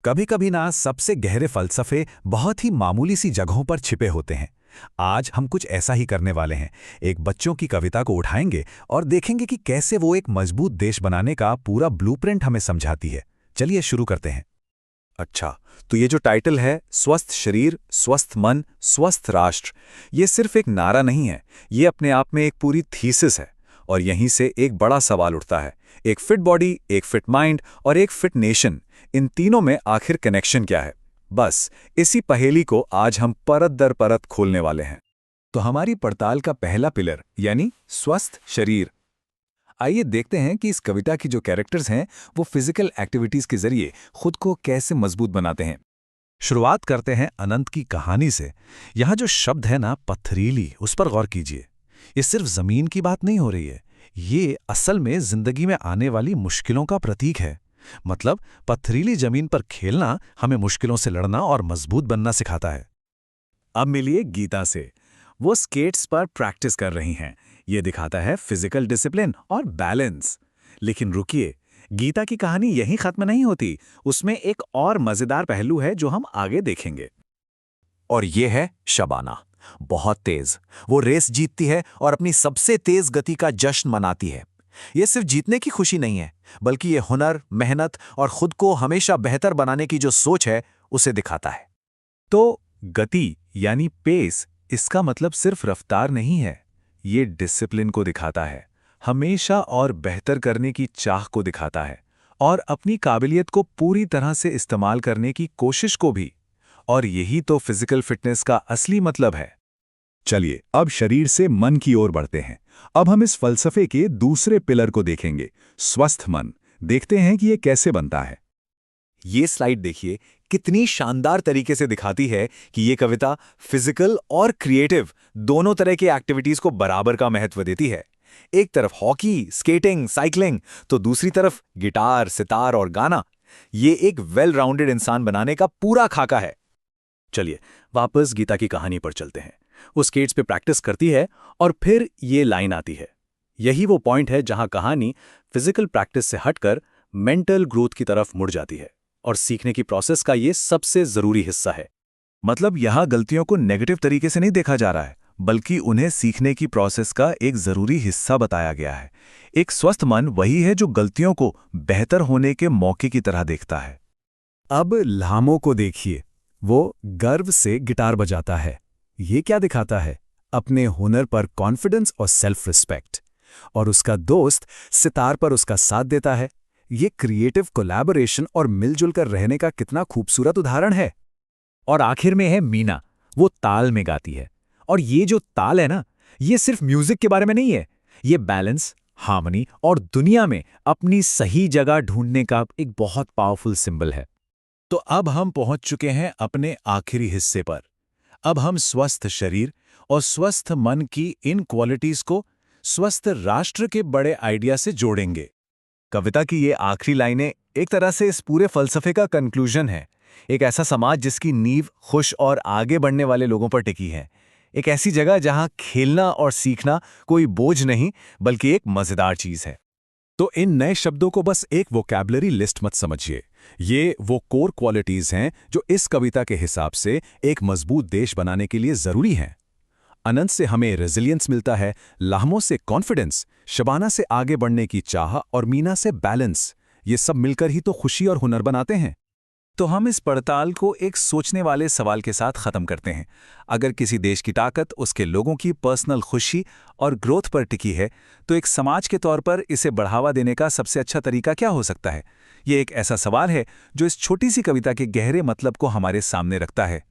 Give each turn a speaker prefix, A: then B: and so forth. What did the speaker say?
A: कभी कभी ना सबसे गहरे फलसफे बहुत ही मामूली सी जगहों पर छिपे होते हैं। आज हम कुछ ऐसा ही करने वाले हैं। एक बच्चों की कविता को उठाएंगे और देखेंगे कि कैसे वो एक मजबूत देश बनाने का पूरा ब्लूप्रिंट हमें समझाती है। चलिए शुरू करते हैं। अच्छा, तो ये जो टाइटल है, स्वस्थ शरीर, स्वस्थ मन, स्वस्थ राष्ट्र, ये सिर्फ एक नारा नहीं है, ये अपने आप में एक पूरी थीसिस है। और यहीं से एक बड़ा सवाल उठता है, एक फिट बॉडी, एक फिट माइंड और एक फिट नेशन, इन तीनों में आखिर कनेक्शन क्या है? बस इसी पहेली को आज हम परत दर परत खोलने वाले हैं। तो हमारी पड़ताल का पहला पिलर यानी स्वस्थ शरीर। आइए देखते हैं कि इस कविता की जो कैरेक्टर्स हैं वो फिजिकल एक्टिविटीज के जरिए खुद को कैसे मजबूत बनाते हैं। शुरुआत करते हैं अनंत की कहानी से। यहाँ जो शब्द है ना, पथरीली, उस पर गौर कीजिए। ये सिर्फ जमीन की बात नहीं हो रही है, ये असल में जिंदगी में आने वाली मुश्किलों का प्रतीक है। मतलब पथरीली जमीन पर खेलना हमें मुश्किलों से लड़ना और मजबूत बनना सिखाता है। अब मिलिए गीता से। वो स्केट्स पर प्रैक्टिस कर रही हैं। ये दिखाता है फिजिकल डिसिप्लिन और बैलेंस। लेकिन रुकिए, गीता की कहानी यहीं खत्म नहीं होती। उसमें एक और मजेदार पहलू है जो हम आगे देखेंगे। और ये है शबाना। बहुत तेज वो रेस जीतती है और अपनी सबसे तेज गति का जश्न मनाती है। ये सिर्फ जीतने की खुशी नहीं है, बल्कि ये हुनर, मेहनत और खुद को हमेशा बेहतर बनाने की जो सोच है उसे दिखाता है। तो गति यानी पेस, इसका मतलब सिर्फ रफ्तार नहीं है, ये डिसिप्लिन को दिखाता है, हमेशा और बेहतर करने की चाह को दिखाता है, और अपनी काबिलियत को पूरी तरह से इस्तेमाल करने की कोशिश को भी। और यही तो फिजिकल फिटनेस का असली मतलब है। चलिए अब शरीर से मन की ओर बढ़ते हैं। अब हम इस फलसफे के दूसरे पिलर को देखेंगे, स्वस्थ मन। देखते हैं कि ये कैसे बनता है। ये स्लाइड देखिए, कितनी शानदार तरीके से दिखाती है कि ये कविता फिजिकल और क्रिएटिव दोनों तरह की एक्टिविटीज को बराबर का महत्व देती है। एक तरफ हॉकी, स्केटिंग, साइकिलिंग, तो दूसरी तरफ गिटार, सितार और गाना। ये एक वेल राउंडेड इंसान बनाने का पूरा खाका है। चलिए वापस गीता की कहानी पर चलते हैं। वो स्केट्स पे प्रैक्टिस करती है और फिर ये लाइन आती है। यही वो पॉइंट है जहां कहानी फिजिकल प्रैक्टिस से हटकर मेंटल ग्रोथ की तरफ मुड़ जाती है, और सीखने की प्रोसेस का ये सबसे जरूरी हिस्सा है। मतलब यहां गलतियों को नेगेटिव तरीके से नहीं देखा जा रहा है, बल्कि उन्हें सीखने की प्रोसेस का एक जरूरी हिस्सा बताया गया है। एक स्वस्थ मन वही है जो गलतियों को बेहतर होने के मौके की तरह देखता है। अब लामो को देखिए, वो गर्व से गिटार बजाता है। ये क्या दिखाता है? अपने हुनर पर कॉन्फिडेंस और सेल्फ रिस्पेक्ट। और उसका दोस्त सितार पर उसका साथ देता है। ये क्रिएटिव कोलैबोरेशन और मिलजुल कर रहने का कितना खूबसूरत उदाहरण है। और आखिर में है मीना। वो ताल में गाती है, और ये जो ताल है ना, ये सिर्फ म्यूजिक के बारे में नहीं है, ये बैलेंस, हार्मनी और दुनिया में अपनी सही जगह ढूंढने का एक बहुत पावरफुल सिंबल है। तो अब हम पहुंच चुके हैं अपने आखिरी हिस्से पर। अब हम स्वस्थ शरीर और स्वस्थ मन की इन क्वालिटीज को स्वस्थ राष्ट्र के बड़े आइडिया से जोड़ेंगे। कविता की ये आखिरी लाइनें एक तरह से इस पूरे फलसफे का कंक्लूजन है। एक ऐसा समाज जिसकी नींव खुश और आगे बढ़ने वाले लोगों पर टिकी है। एक ऐसी जगह जहां खेलना और सीखना कोई बोझ नहीं, बल्कि एक मजेदार चीज है। तो इन नए शब्दों को बस एक वोकैबुलरी लिस्ट मत समझिए। ये वो कोर क्वालिटीज हैं जो इस कविता के हिसाब से एक मजबूत देश बनाने के लिए जरूरी हैं। अनंत से हमें रेजिलियंस मिलता है, लाहमो से कॉन्फिडेंस, शबाना से आगे बढ़ने की चाह और मीना से बैलेंस। ये सब मिलकर ही तो खुशी और हुनर बनाते हैं। तो हम इस पड़ताल को एक सोचने वाले सवाल के साथ खत्म करते हैं। अगर किसी देश की ताकत उसके लोगों की पर्सनल खुशी और ग्रोथ पर टिकी है, तो एक समाज के तौर पर इसे बढ़ावा देने का सबसे अच्छा तरीका क्या हो सकता है? ये एक ऐसा सवाल है जो इस छोटी सी कविता के गहरे मतलब को हमारे सामने रखता है।